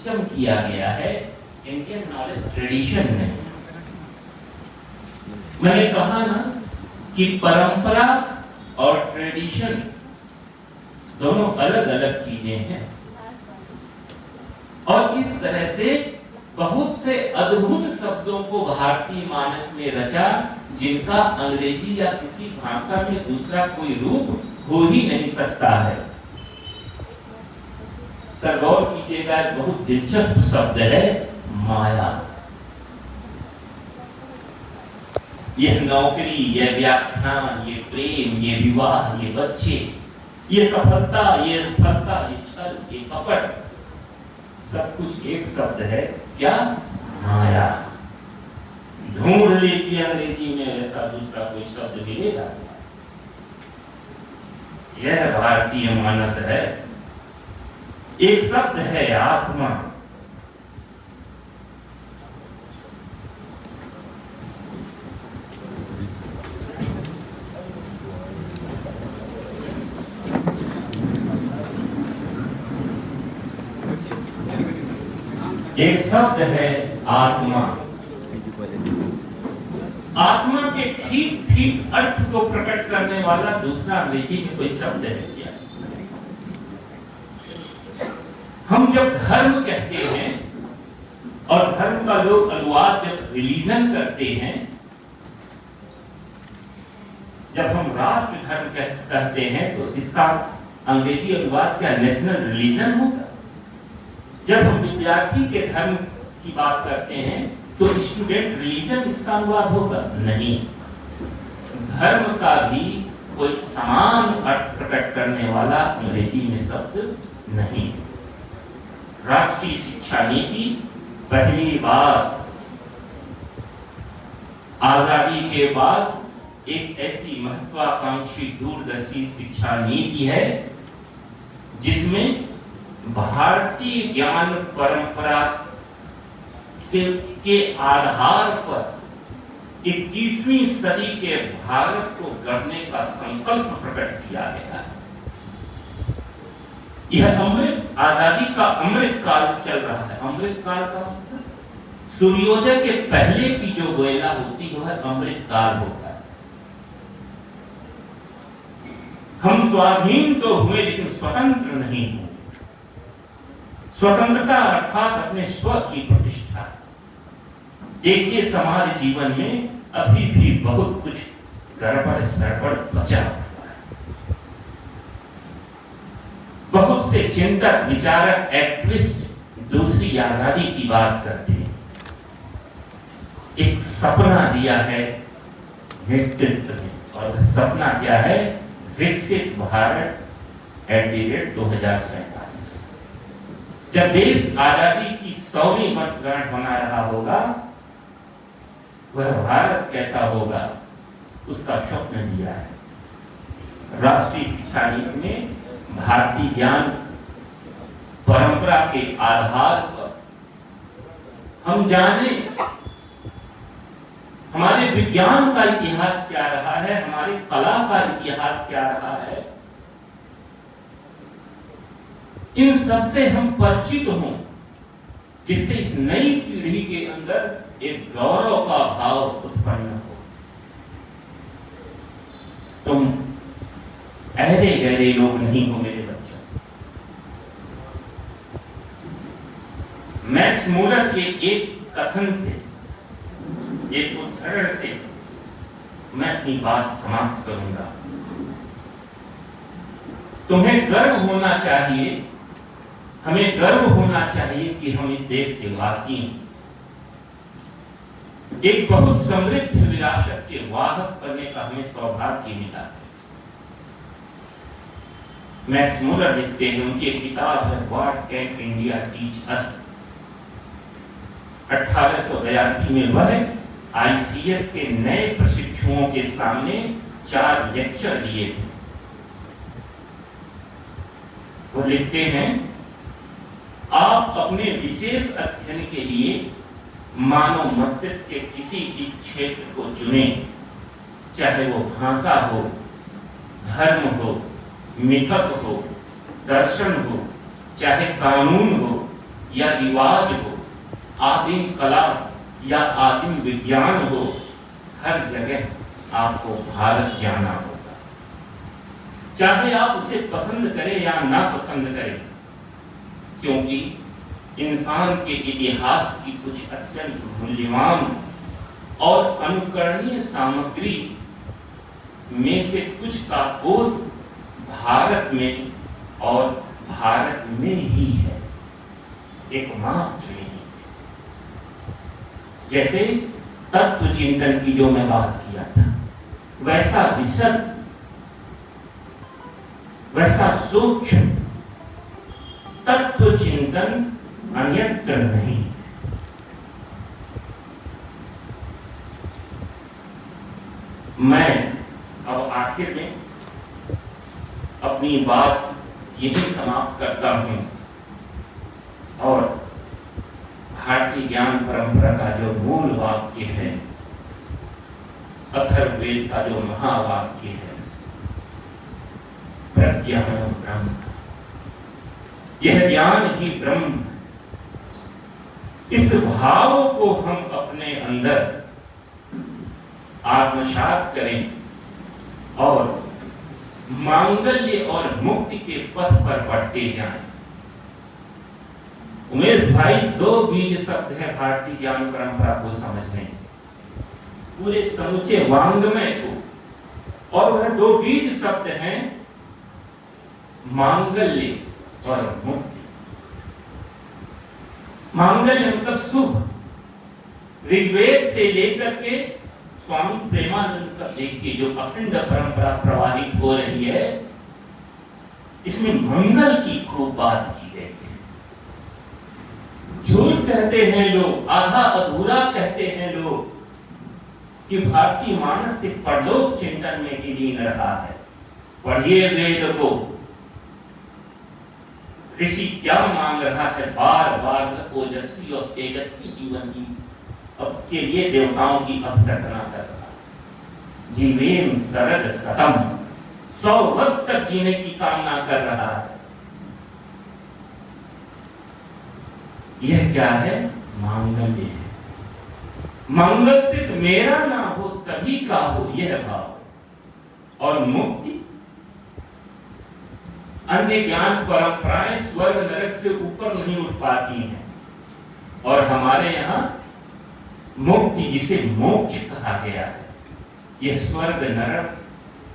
System किया गया है इंडियन नॉलेज ट्रेडिशन में। मैंने कहा ना कि परंपरा और ट्रेडिशन दोनों अलग अलग चीजें हैं, और इस तरह से बहुत से अद्भुत शब्दों को भारतीय मानस में रचा, जिनका अंग्रेजी या किसी भाषा में दूसरा कोई रूप हो ही नहीं सकता है। सर गौर कीजिएगा, एक बहुत दिलचस्प शब्द है माया। यह नौकरी, यह व्याख्यान, ये प्रेम, ये विवाह, ये बच्चे, ये सफलता, ये सफलता, ये छल, ये कपट, सब कुछ एक शब्द है, क्या? माया। ढूंढ लीजिए अंग्रेजी में ऐसा दूसरा कोई शब्द मिलेगा? यह भारतीय मानस है। एक शब्द है आत्मा। एक शब्द है आत्मा। आत्मा के ठीक ठीक अर्थ को प्रकट करने वाला दूसरा अंग्रेजी में कोई शब्द है क्या? हम जब धर्म कहते हैं और धर्म का लोग अनुवाद जब रिलीजन करते हैं, जब हम राष्ट्र धर्म कहते हैं तो इसका अंग्रेजी अनुवाद क्या नेशनल रिलीजन होगा? जब हम विद्यार्थी के धर्म की बात करते हैं तो स्टूडेंट रिलीजन इसका अनुवाद होगा? नहीं। धर्म का भी कोई समान अर्थ प्रकट करने वाला अंग्रेजी में शब्द नहीं। राष्ट्रीय शिक्षा नीति पहली बार आजादी के बाद एक ऐसी महत्वाकांक्षी दूरदर्शी शिक्षा नीति है जिसमें भारतीय ज्ञान परंपरा के आधार पर 21वीं सदी के भारत को गढ़ने का संकल्प प्रकट किया गया है। यह अमृत आजादी का अमृत काल चल रहा है। अमृत काल का सूर्योदय के पहले की जो वेला होती है वह अमृत काल होता है। हम स्वाधीन तो हुए लेकिन स्वतंत्र नहीं हुए। स्वतंत्रता अर्थात अपने स्व की प्रतिष्ठा। देखिए समाज जीवन में अभी भी बहुत कुछ गड़बड़ सड़बड़ बचा हुआ है। बहुत से चिंतक विचारक एक्टिविस्ट दूसरी आजादी की बात करते हैं। एक सपना दिया है नेतृत्व में, और सपना क्या है? विकसित भारत @2047। जब देश आजादी की 100वीं वर्षगांठ मना रहा होगा, वह भारत कैसा होगा उसका स्वप्न दिया है। राष्ट्रीय शिक्षा नीति में भारतीय ज्ञान परंपरा के आधार पर हम जाने हमारे विज्ञान का इतिहास क्या रहा है, हमारे कला का इतिहास क्या रहा है, इन सब से हम परिचित हों, जिससे इस नई पीढ़ी के अंदर एक गौरव का भाव उत्पन्न हो। तुम अहरे गहरे लोग नहीं हो मेरे बच्चों। मैक्स मूलर के एक कथन से, एक उदाहरण से मैं अपनी बात समाप्त करूंगा। तुम्हें गर्व होना चाहिए, हमें गर्व होना चाहिए कि हम इस देश के वासी हैं। एक बहुत समृद्ध विरासत के वाहक बनने का हमें सौभाग्य मिला है। मैक्स मूलर लिखते हैं, उनकी एक किताब है what can India teach us. 1882 में वह आईसीएस के नए प्रशिक्षुओं के सामने 4 लेक्चर दिए थे। वो लिखते हैं, आप अपने विशेष अध्ययन के लिए मानव मस्तिष्क के किसी भी क्षेत्र को चुनें, चाहे वो भाषा हो, धर्म हो, मिथक हो, दर्शन हो, चाहे कानून हो, या रिवाज हो, आदिम कला या आदिम विज्ञान हो, हर जगह आपको भारत जाना होगा। चाहे आप उसे पसंद करें या ना पसंद करें, क्योंकि इंसान के इतिहास की कुछ अत्यंत मूल्यवान और अनुकरणीय सामग्री में से कुछ का कोष भारत में और भारत में ही है, एकमात्र नहीं। जैसे तत्व चिंतन की जो मैं बात किया था, वैसा विशद, वैसा सूक्ष्म तत्व चिंतन अन्यत्र नहीं। मैं अब आखिर में अपनी बात यही समाप्त करता हूं और भारतीय ज्ञान परंपरा का जो मूल वाक्य है, अथर्ववेद का जो महावाक्य है, प्रज्ञानम ब्रह्म, यह ज्ञान ही ब्रह्म, इस भाव को हम अपने अंदर आत्मसात करें और मांगल्य और मुक्ति के पथ पर बढ़ते जाएं। उमेश भाई, दो बीज शब्द है भारतीय ज्ञान परंपरा को समझने, पूरे समूचे वांग्मय को, और वह दो बीज शब्द हैं मांगल्य और मुक्ति। मांगल्य मतलब शुभ। ऋग्वेद से लेकर के स्वामी प्रेमानंद का देखिए जो अखंड परंपरा प्रवाहित हो रही है, इसमें मंगल की खूब बात की गई है। झूठ कहते हैं लोग, आधा अधूरा कहते हैं लोग कि भारतीय मानस से परलोक चिंतन में ही लीन रहा है। पढ़िए वेद को, ऋषि क्या मांग रहा है, बार बार ओजस्वी और तेजस्वी जीवन की अब के लिए देवताओं की अभ्यर्थना कर रहा है। जीवेम शरद शतम, 100 वर्ष तक जीने की कामना कर रहा है। यह क्या है? मांगल्य है। मंगल सिर्फ मेरा ना हो, सभी का हो, यह भाव। और मुक्ति, अन्य ज्ञान परंपराएं स्वर्ग नरक से ऊपर नहीं उठ पाती हैं, और हमारे यहाँ मुक्ति, जिसे मोक्ष कहा गया है, यह स्वर्ग नरक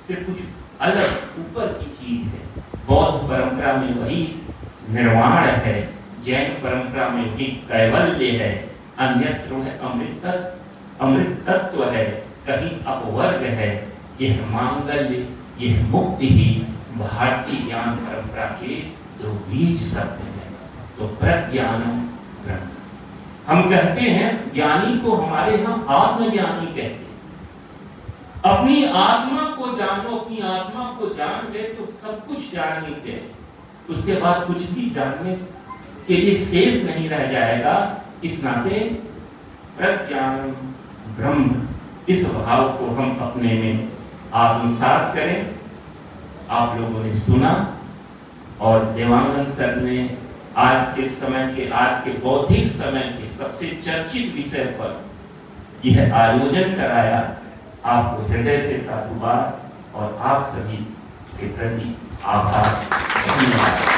से कुछ अलग ऊपर की चीज है। बौद्ध परंपरा में वही निर्वाण है, जैन परंपरा में भी कैवल्य है, अन्यत्र है अमृत तत्व है, कहीं अपवर्ग है। यह मांगल्य, यह मुक्ति ही भारतीय ज्ञान परंपरा के दो बीज शब्द हैं। तो प्रज्ञानम ब्रह्म, हम कहते हैं ज्ञानी को हमारे यहाँ आत्मज्ञानी कहते हैं। अपनी आत्मा को जानो, अपनी आत्मा को जान ले तो सब कुछ जान लेते हैं, उसके बाद कुछ भी जानने के लिए शेष नहीं रह जाएगा। इस नाते प्रज्ञानम ब्रह्म, इस भाव को हम अपने में आत्मसात करें। आप लोगों ने सुना, और देवांगन सर ने आज के समय के, आज के बौद्धिक समय के सबसे चर्चित विषय पर यह आयोजन कराया। आपको हृदय से साधुवाद और आप सभी के प्रति आभार। धन्यवाद।